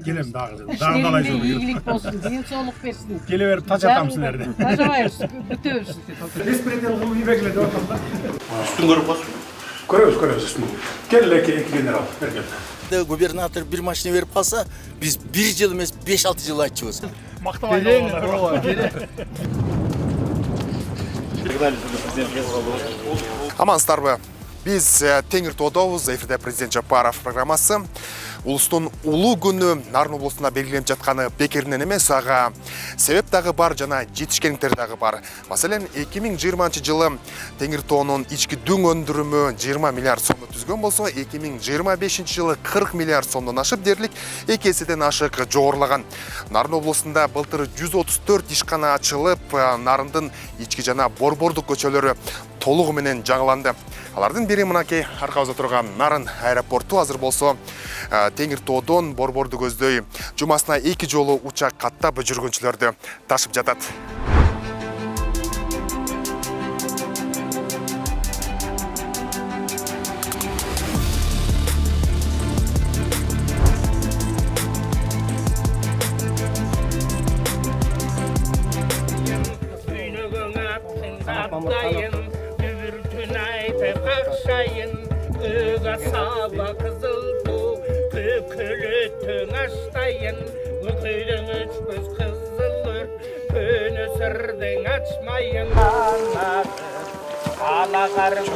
Gelem dağılır. Dağılay İşlerinde sonra. iyilik olsun, din sağlık versin. Geliver taç atam sizlerde. Taşamayız, bütüyoruz. Espretel kulu iyi bekledi ortamda. Üstün görüp basın. Görüyoruz üstünü. Gel iki general. Ver gel. Gubernatör bir maçını verip kalsa biz 1 yıl emес 5-6 yıl açıyoruz. Maktam aynalar. Амансыздарбы. Биз Теңир Тоодобуз, эфирде президент Жапаров программасы. Улустун улуу күнү Нарын облусунда белгиленип жатканы бекеринен эмес, ага себеп дагы бар жана жетишкендиктер дагы бар. Маселен, 2020-жылы Теңир Тоонун ички дүң өндүрүмү 20 миллиард сомду түзгөн болсо, 2025-жылы 40 миллиард сомдон ашып дерлик 2 эседен ашык жогорулаган. Нарын облусунда былтыр 134 ишкана ачылып, Нарындын ички жана борбордук көчөлөрү толугу менен жаңыланды. Алардын бири мынакей аркабызда турган Нарын аэропорту азыр болсо Теңир Тоодон борборду көздөй жумасына 2 жолу учак каттап жүргүнчүлөрдү ташып жатат. Sağla kızıl bu kökülütün açtayın Köyden üçmüz kızılır Köyünü sırdın açmayın Anladı Ala karnın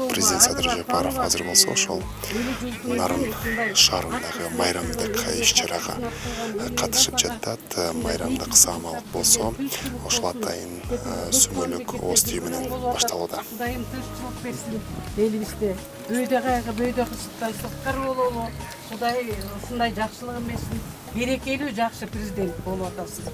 Президент Садыр Жапаров азыр болсо ошол Нарын шаарындагы майрамдык иш-чарага катышып жатат. Майрамдык саамалык болсо ошол атайын сүмөлүк ооз түйү менен башталууда. Кудайым тынччылык берсин элибизде. Бүйдө кайгы, бүйдө кызыктар бололу. Кудай ушундай жакшылыгын берсин. Берекелүү жакшы президент болуп атасыз.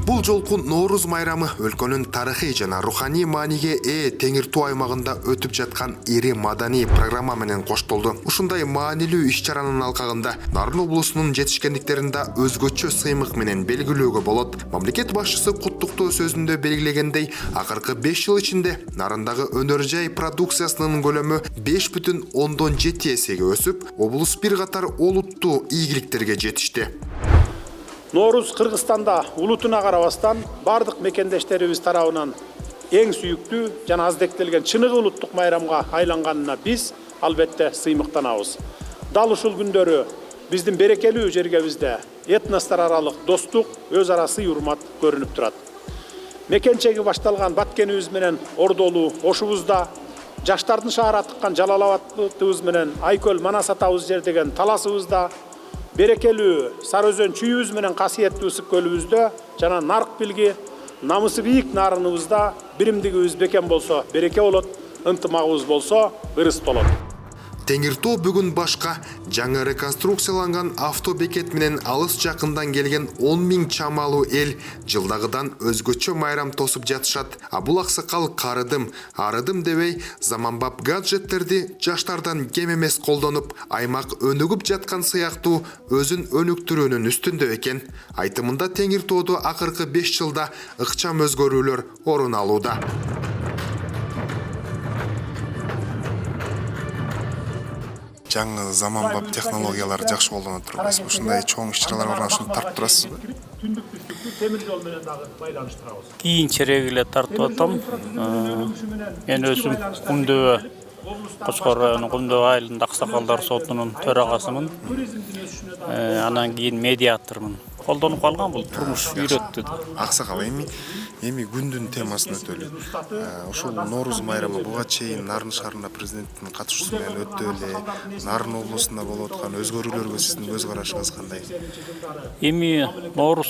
Бул жолку Нооруз майрамы өлкөнүн тарыхый жана руханий мааниге Теңир Тоо аймагында өтүп жаткан ири маданий программа менен коштолду. Ушундай маанилүү иш-чаранын алкагында Нарын облусунун жетишкендиктерин да өзгөчө сыймык менен белгилөөгө болот. Мамлекет башчысы куттуктоо сөзүндө белгилегендей, акыркы 5 жыл ичинде Нарындагы өнөр жай продукциясынын көлөмү 5,7 эсеге өсүп, облус бир катар олуттуу ийгиликтерге жетишти. Нооруз Кыргызстанда улутуна карабастан бардык мекендештерибиз тарабынан эң сүйүктүү жана аздектелген чыныгы улуттук майрамга айланганына биз албетте сыймыктанабыз. Дал ушул күндөрү биздин берекелүү жергебизде этностор аралык достук, өз ара сый урмат көрүнүп турат. Мекенчеги башталган Баткенибиз менен Ордолуу Ошубузда, жаштардын шаар атыккан Жалалабадыбыз менен Айкөл Манас атабыз жердеген Таласыбызда, берекелүү Сарыөзөн чүйүбүз менен касиеттүү Ысык көлүбүздө жана нарк билги намысы бийик нарыныбызда биримдигибиз бекем болсо береке болот, ынтымагыбыз болсо ырыс болот. Теңир Тоо бүгүн башка жаңы реконструкцияланган автобекет менен алыс жакындан келген 10 000 чамалуу эл жылдагыдан өзгөчө майрам тосуп жатышат. А бул аксакал карыдым, арыдым дебей заманбап гаджеттерди жаштардан кем эмес колдонуп, аймак өнүгүп жаткан сыяктуу өзүн өнүктүрүүнүн үстүндө экен. Айтымында Теңир Тоодо акыркы 5 жылда ыкчам өзгөрүүлөр орун алууда. Жаңы заманбап технологиялар жакшы колдонуп турабыз. Ушундай чоң иш-чаралар орношуп тартып турасызбы? Темир жол менен дагы байланыштырабыз. Кийинчерээк эле тартып атам. Мен өзүм Кумдөбө Кочкор району Кумдөбө айылында Аксакалдар сотунун төрагасымын. Анан кийин медиатормун. Колдонуп калган бул турмуш үйрөттү. Аксакал эми Эми күндүн темасына өтөлү. Ошол Нооруз майрамы буга чейин Нарын шаарында президенттин катышуусу менен өттү эле. Нарын облусунда болуп аткан өзгөрүүлөргө сиздин көз карашыңыз кандай? Эми Нооруз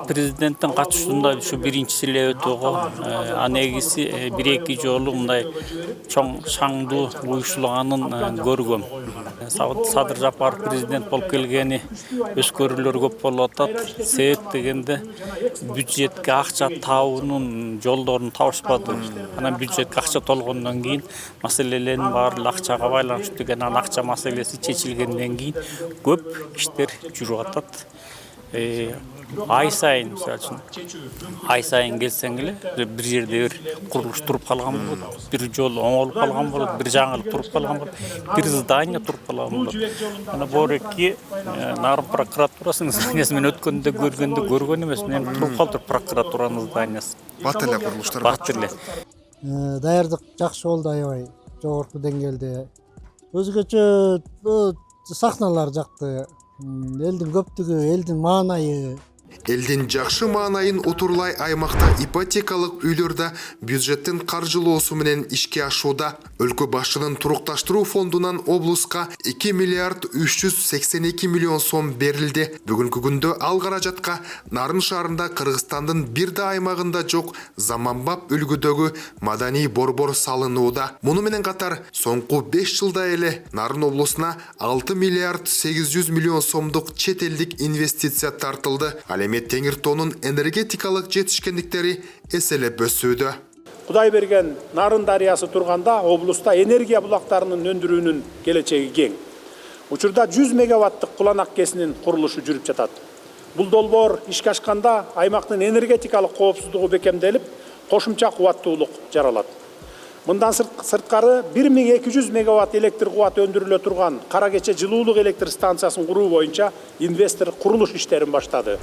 президенттин катышуусунда ушу биринчиси эле өтүп го. Анегиси 1-2 жолу мындай чоң шаңдуу уюштурулганын көргөм. Садыр Жапаров президент болуп келгени өскөрүүлөр көп болуп атат. Себеп дегенде бюджетке акча табуунун жолдорун табышпады. Анан бюджетке акча толгондон кийин маселелердин баары акчага байланыштуу деген акча маселеси чечилгенден кийин көп иштер жүрүп атат. Ай сайын, мисалы үчүн, ай сайын келсең эле бир жерде бир курулуш туруп калган болот, бир жол оңолуп калган болот, бир жаңылык туруп калган болот, бир здание туруп калган болот. Мына Бореки Нарын прокуратурасынын зданиясы мен өткөндө көргөн эмес, мен туруп калдыр прокуратуранын зданиясы. Бат эле курулуштар. Бат эле. Даярдык жакшы болду, аябай жогорку деңгээлде. Өзгөчө сахналар жакты. Элдин көптүгү, элдин маанайы. Элдин жакшы маанайын утурлай аймакта ипотекалык үйлөрдө бюджеттин каржылоосу менен ишке ашууда. Өлкө башчынын турукташтыруу фондунан облуска 2 миллиард 382 миллион сом берилди. Бүгүнкү күндө ал каражатка Нарын шаарында Кыргызстандын бир да аймагында жок заманбап үлгүдөгү маданий борбор салынууда. Муну менен катар соңку 5 жылда эле Нарын облусуна 6 миллиард 800 миллион сомдук чет элдик инвестиция тартылды. Эми Теңиртоонун энергетикалык жетишкендиктери эселеп өсүүдө. Кудай берген Нарын дарыясы турганда облуста энергия булактарынын өндүрүүнүн келечеги кең. Учурда 100 мегаваттык куланак кесинин курулушу жүрүп жатат. Бул долбоор ишке ашканда аймактын энергетикалык коопсуздугу бекемделип, кошумча кубаттуулук жаралат. Мындан сырткары 1200 мегаватт электр кубаты өндүрүлө турган Кара Кече жылуулук электр станциясын куруу боюнча инвестор курулуш иштерин баштады.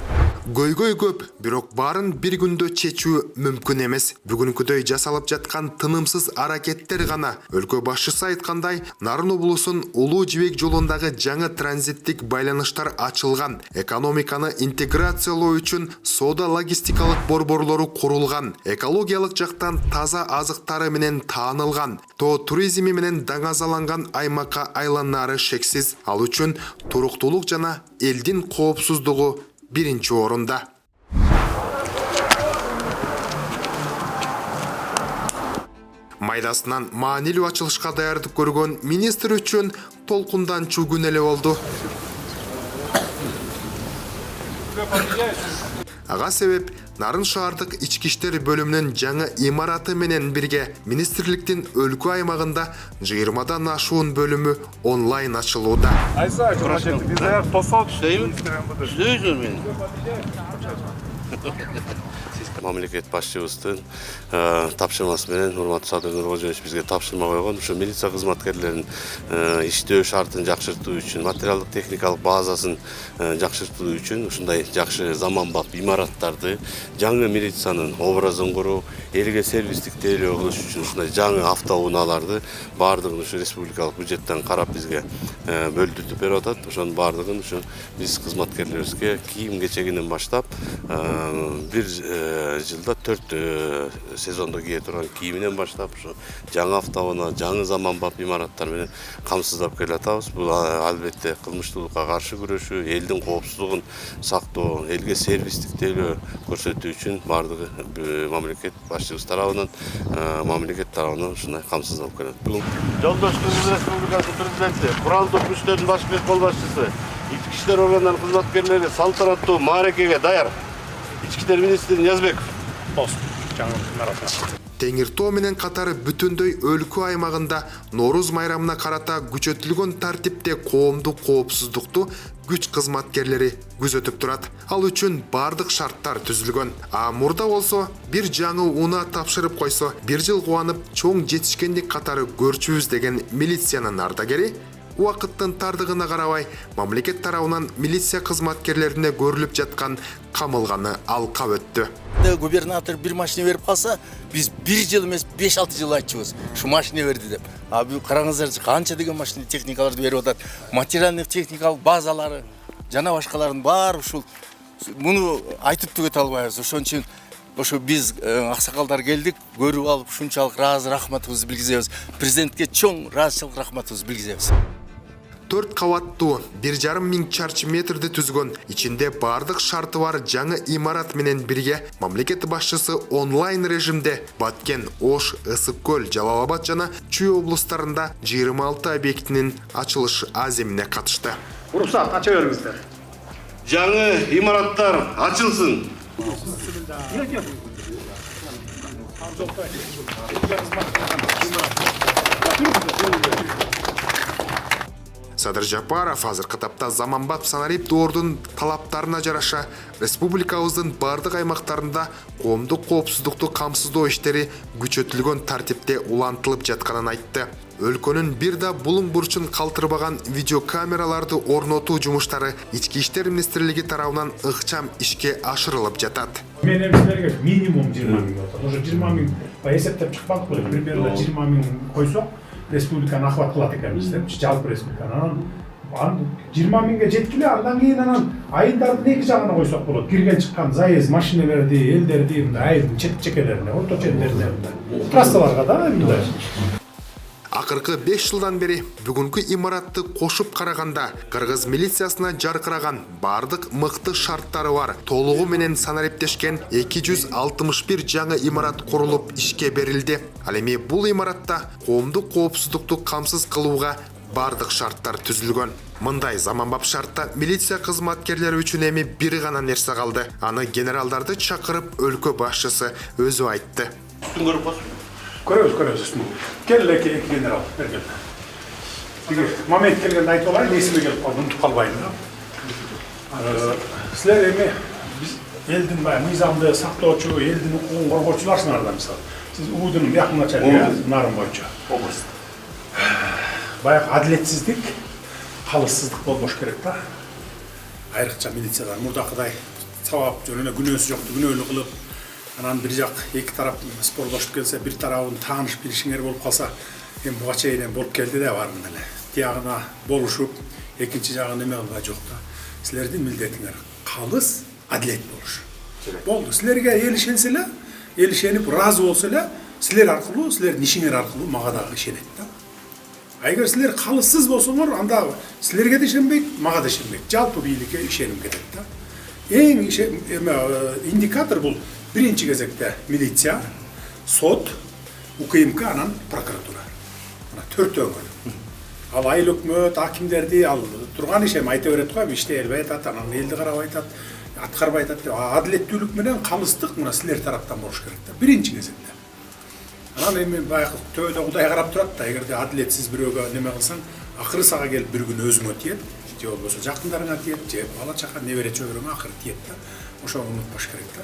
Көйгөй көп, бирок баарын бир күндө чечүү мүмкүн эмес. Бүгүнкүдөй жасалып жаткан тынымсыз аракеттер гана. Өлкө башчысы айткандай, Нарын облусунун Улуу Жибек жолундагы жаңы транзиттик байланыштар ачылган. Экономиканы интеграциялоо үчүн соода логистикалык борборлору курулган. Экологиялык жактан таза азыктары менен таанылган. Тоо туризми менен даңазаланган аймакка айланары шексиз. Ал үчүн туруктуулук жана элдин коопсуздугу биринчи орунда. Майдасынан маанилүү ачылышка даярдык көргөн министр үчүн толкунданчу күн эле болду. Ага себеп Нарын шаардык ички иштер бөлүмүнүн жаңы имараты менен бирге министрликтин өлкө аймагында 20дан ашуун бөлүмү онлайн ачылууда. Мамлекет башчыбыздын тапшырмасы менен урматтуу Садыр Нуркожоевич бизге тапшырма койгон. Ушу милиция кызматкерлеринин иштөө шартын жакшыртуу үчүн, материалдык техникалык базасын жакшыртуу үчүн ушундай жакшы заманбап имараттарды, жаңы милициянын образын куруу, элге сервистик тейлөө кылыш үчүн ушундай жаңы автоунааларды баардыгын ушу республикалык бюджеттен карап бизге бөлдүтүп берип атат. Ошонун баардыгын ушу биз кызматкерлерибизге кийим кечегинен баштап бир жылда 4 сезондо кие турган кийиминен баштап ушу жаңы автоунаа, жаңы заманбап имараттар менен камсыздап келатабыз. Бул албетте кылмыштуулукка каршы күрөшүү, элдин коопсуздугун сактоо, элге сервистик тейлөө көрсөтүү үчүн баардыгы мамлекет башчыбыз тарабынан, мамлекет тарабынан ушундай камсыздалып келет. Бүгүн Жолдош Кыргыз Республикасы президенти, куралдык күчтөрдүн башкы кол башчысы, ички иштер органдарынын кызматкерлери салтанаттуу мааракеге даяр. Ички иштер министри Ниязбеков. Теңиртоо менен катары бүтүндөй өлкө аймагында Нооруз майрамына карата күчөтүлгөн тартипте коомдук коопсуздукту күч кызматкерлери күзөтүп турат. Ал үчүн бардык шарттар түзүлгөн. А мурда болсо бир жаңы унаа тапшырып койсо, бир жыл кубанып чоң жетишкендик катары көрчүбүз деген милициянын ардагери убакыттын тардыгына карабай мамлекет тарабынан милиция кызматкерлерине көрүлүп жаткан камылганы алкап өттү. Губернатор бир машина берип калса, биз бир жыл эмес 5-6 жыл айтчубуз. Ушу машина берди деп. А бу караңыздарчы канча деген машина техникаларды берип атат. Материалдык техникалык базалары жана башкалардын баары ушул Муну айтып түгөтө албайбыз. Ошон үчүн ошо биз аксакалдар келдик, көрүп алып ушунчалык ыраазы рахматыбызды билгизебиз. Президентке чоң ыраазычылык рахматыбызды билгизебиз. 4 кабаттуу 1,5 миң чарчы метрди түзгөн, ичинде бардык шарты бар жаңы имарат менен бирге мамлекет башчысы онлайн режимде Баткен, Ош, Ысык-Көл, Жалал Абад жана Чүй облустарында 26 объектинин ачылыш аземине катышты. Уруксат ача бериңиздер. Жаңы имараттар ачылсын. Садыр Жапаров азыркы тапта заманбап санарип доордун талаптарына жараша республикабыздын бардык аймактарында коомдук коопсуздукту камсыздоо иштери күчөтүлгөн тартипте улантылып жатканын айтты. Өлкөнүн бир да булуң бурчун калтырбаган видеокамераларды орнотуу жумуштары Ички иштер министрлиги тарабынан ыкчам ишке ашырылып жатат. Мен эмсилерге минимум 20 миң отыр. Уже 20 миң эсептеп чыкпадык беле. Примерно 20 миң койсок, республиканы ахват кылат экенбиз деп, жалпы республиканы. 20 миңге жеткиле, андан кийин анан айылдардын эки жагына койсок болот. Кирген чыккан заезд машиналерди, элдерди, айылдын чек-чекелерине, орто чендерине, трассаларга да мындай. Акыркы 5 жылдан бери бүгүнкү имаратты кошуп караганда кыргыз милициясына жаркыраган бардык мыкты шарттары бар толугу менен санариптешкен 261 жаңы имарат курулуп ишке берилди. Ал эми бул имаратта коомдук коопсуздукту камсыз кылууга бардык шарттар түзүлгөн. Мындай заманбап шартта милиция кызматкерлери үчүн эми бир гана нерсе калды. Аны генералдарды чакырып өлкө башчысы өзү айтты. Көрөбүз. Келе эки генерал берген. Момент келгенде айтып алайын, эсиме келип калды, унутуп калбайын. Силер эми биз элдин мыйзамды сактоочу, элдин укугун коргоочуларсыңар да мисалы. Сиз УУдун якын начальниги Нарын боюнча. Область. Баягы адилетсиздик, калыссыздык болбош керек да. Айрыкча милициялар мурдакыдай сабап жөнүнө күнөөсү жокту күнөөлүү кылып, анан бир жак эки тарап спорлошуп келсе, бир тарабын тааныш билишиңер болуп калса, эми буга чейин болуп келди да баарын эле. Тиягына болушуп, экинчи жагын эме кылбай жок да. Силердин милдетиңер калыс, адилет болуш. Болду. Силерге эл ишенсе эле, эл ишенип ыраазы болсо эле, силер аркылуу, силердин ишиңер аркылуу мага дагы ишенет да. А эгер силер калыссыз болсоңор, анда силерге да ишенбейт, мага да ишенбейт. Жалпы бийликке ишеним кетет да. Эң индикатор бул биринчи кезекте милиция, сот, УКМК, анан прокуратура. Мына төртөңөр. Ал айыл өкмөт, акимдерди ал турган ишем айта берет го, иштей элбей атат, анан элди карабай атат, аткарбай атат деп. Адилеттүүлүк менен калыстык мына силер тараптан болуш керек да. Биринчи кезекте. Анан эми баягы төбөдө Кудай карап турат да, эгерде адилетсиз бирөөгө неме кылсаң, акыры сага келип бир күн өзүңө тиет, же болбосо жакындарыңа тиет, же бала чака небере чөбөрөңө акыры тиет да. Ошону унутпаш керек да.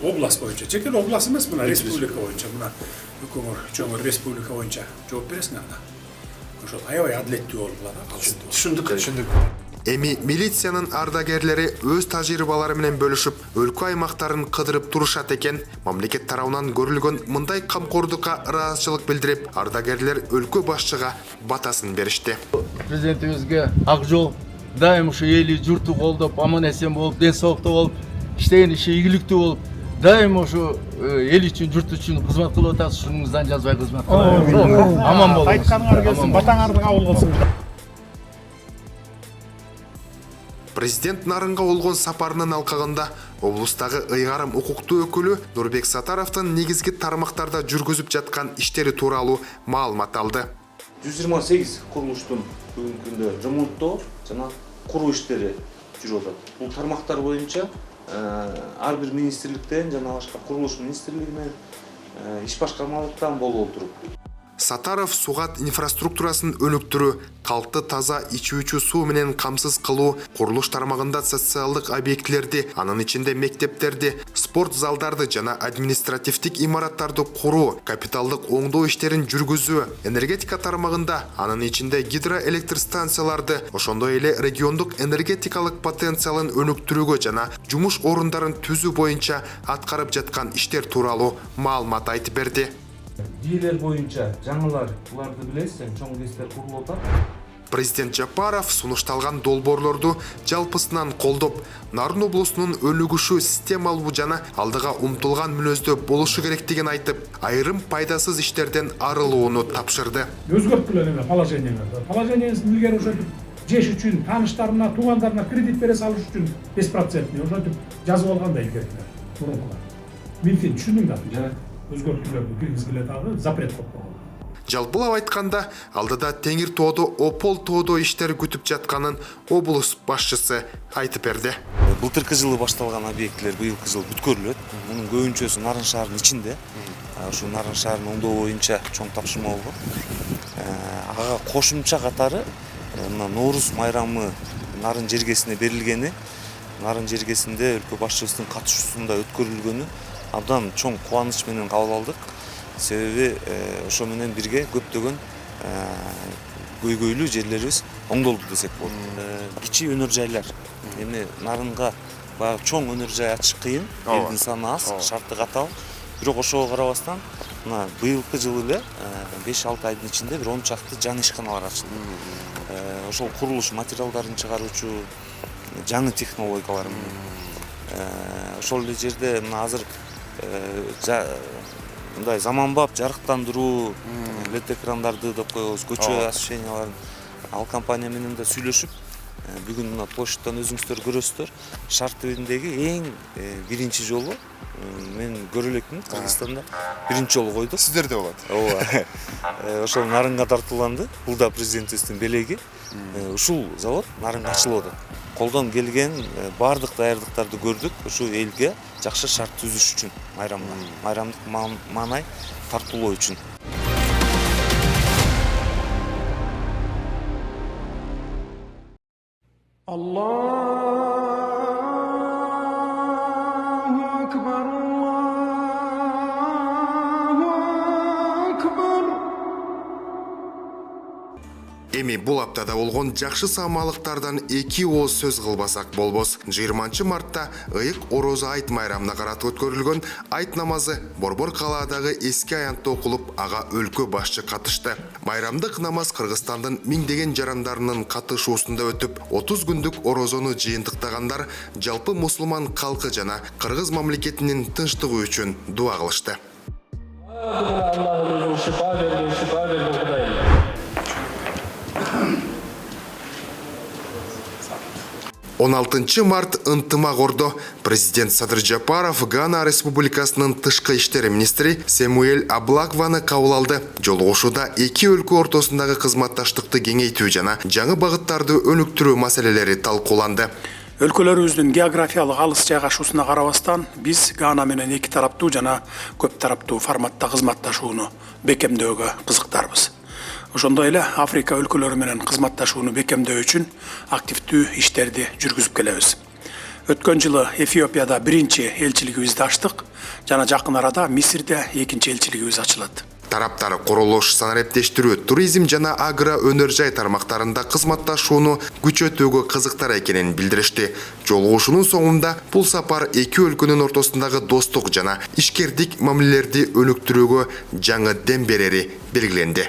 Область боюнча, чекел область эмес, мына республика боюнча, мына үчөңөр республика боюнча жооп бересиңер да. Ошол аябай адилеттүү болуп калат. Түшүндүк. Эми милициянын ардагерлери өз тажрыйбалары менен бөлүшүп, өлкө аймактарын кыдырып турушат экен. Мамлекет тарабынан көрүлгөн мындай камкордукка ыраазычылык билдирип, ардагерлер өлкө башчыга батасын беришти. Президентибизге ак жол, дайым ушу эли журту колдоп, аман эсен болуп, ден соолуктуу болуп, иштеген иши ийгиликтүү болуп, дайым ушу эл үчүн, журт үчүн кызмат кылып атасыз. Шунуңуздан жазбай кызмат кылыңыз. Аман болуңуз. Айтканыңар келсин, батаңарды кабыл кылсын. Президент Нарынга болгон сапарынын алкагында облустагы ыйгарым укуктуу өкүлү Нурбек Сатаровдун негизги тармактарда жүргүзүп жаткан иштери тууралуу маалымат алды. 128 курулуштун бүгүнкү күндө ремонттоо жана куруу иштери жүрүп атат. Бул тармактар боюнча ар бир министрликтен жана башка курулуш министрлиги менен иш башкармалыктан болуп отуруп. Сатаров сугат инфраструктурасын өнүктүрүү, калкты таза ичүүчү суу менен камсыз кылуу, курулуш тармагында социалдык объектилерди, анын ичинде мектептерди, спорт залдарды жана административдик имараттарды куруу, капиталдык оңдоо иштерин жүргүзүү, энергетика тармагында, анын ичинде гидроэлектростанцияларды, ошондой эле региондук энергетикалык потенциалын өнүктүрүүгө жана жумуш орундарын түзүү боюнча аткарып жаткан иштер тууралуу маалымат айтып берди. Бийлер боюнча жаңылар, буларды билесиз, чоң кесиптер курулуп атат. Президент Жапаров сунушталган долбоорлорду жалпысынан колдоп, Нарын облусунун өнүгүшү системалуу жана алдыга умтулган мүнөздө болушу керек деген айтып, айрым пайдасыз иштерден арылууну тапшырды. Өзгөрткүлөр эме положенияларды. Положениясын илгери ошентип жеш үчүн, тааныштарына, туугандарына кредит бере салыш үчүн 5% ошентип жазып алгандай илгеркилер. Мурункулар. Мен түшүндүм да. Өзгөртүүлөрдү киргизгиле дагы запрет коюп койгон. Жалпылап айтканда, алдыда Теңир тоодо Опол тоодо иштер күтүп жатканын облус башчысы айтып берди. Былтыркы жылы башталган объектилер быйылкы жыл бүткөрүлөт. Мунун көбүнчөсү Нарын шаарынын ичинде. Ушу Нарын шаарынын оңдоо боюнча чоң тапшырма болгон. Ага кошумча катары мына Ноорус майрамы Нарын жергесине берилгени, Нарын жергесинде өлкө башчыбыздын катышуусунда өткөрүлгөнү абдан чоң кубаныч менен кабыл алдык. Себеби ошо менен бирге көптөгөн көйгөйлүү жерлерибиз оңдолду десек болот. Кичи өнөр жайлар. Эми Нарынга баягы чоң өнөр жай ачыш кыйын, элдин саны аз, шарты катаал. Бирок ошого карабастан, мына быйылкы жылы эле 5-6 айдын ичинде бир 10 чакты жаңы ишканалар ачылды. Ошол курулуш материалдарын чыгаруучу жаңы технологиялар менен. Ошол эле жерде мына азыр мындай заманбап жарыктандыруу, LED экрандарды деп коебуз, көчө освещенияларын ал компания менен да сүйлөшүп, бүгүн мына площадьтан өзүңүздөр көрөсүздөр, шаар түбүндөгү эң биринчи жолу мен көрө элекмин Кыргызстанда биринчи жолу койдук. Сиздерде болот. Ооба. Ошол Нарынга тартууланды. Бул да президентибиздин белеги. Ушул завод Нарынга ачылды. Колдон келген бардык даярдыктарды көрдүк. Ушу элге жакшы шарт түзүш үчүн майрамдык маанай тартуулоо үчүн. Эми бул аптада болгон жакшы саамалыктардан 2 ооз сөз кылбасак болбос. 20 мартта ыйык орозо айт майрамына карата өткөрүлгөн айт намазы Борбор калаадагы эски аянтта окулуп, ага өлкө башчы катышты. Майрамдык намаз Кыргызстандын миңдеген жарандарынын катышуусунда өтүп, 30 күндүк орозону жыйынтыктагандар жалпы мусулман калкы жана Кыргыз мамлекетинин тынчтыгы үчүн дуа кылышты. 16 март ынтымак ордо президент Садыр Жапаров Гана Республикасынын тышкы иштер министри Семуэль Аблакваны кабыл алды. Жолугушууда эки өлкө ортосундагы кызматташтыкты кеңейтүү жана жаңы багыттарды өнүктүрүү маселелери талкууланды. Өлкөлөрүбүздүн географиялык алыс жайгашуусуна карабастан, биз Гана менен эки тараптуу жана көп тараптуу форматта кызматташууну бекемдөөгө кызыктарбыз. Ошондой эле Африка өлкөлөрү менен кызматташууну бекемдөө үчүн активдүү иштерди жүргүзүп келебиз. Өткөн жылы Эфиопияда биринчи элчилигибизди ачтык жана жакын арада Мисирде экинчи элчилигибиз ачылат. Тараптар курулуш, санариптештирүү, туризм жана агро өнөр жай тармактарында кызматташууну күчөтүүгө кызыктар экенин билдиришти. Жолугушуунун соңунда бул сапар эки өлкөнүн ортосундагы достук жана ишкердик мамилелерди өнүктүрүүгө жаңы дем берери белгиленди.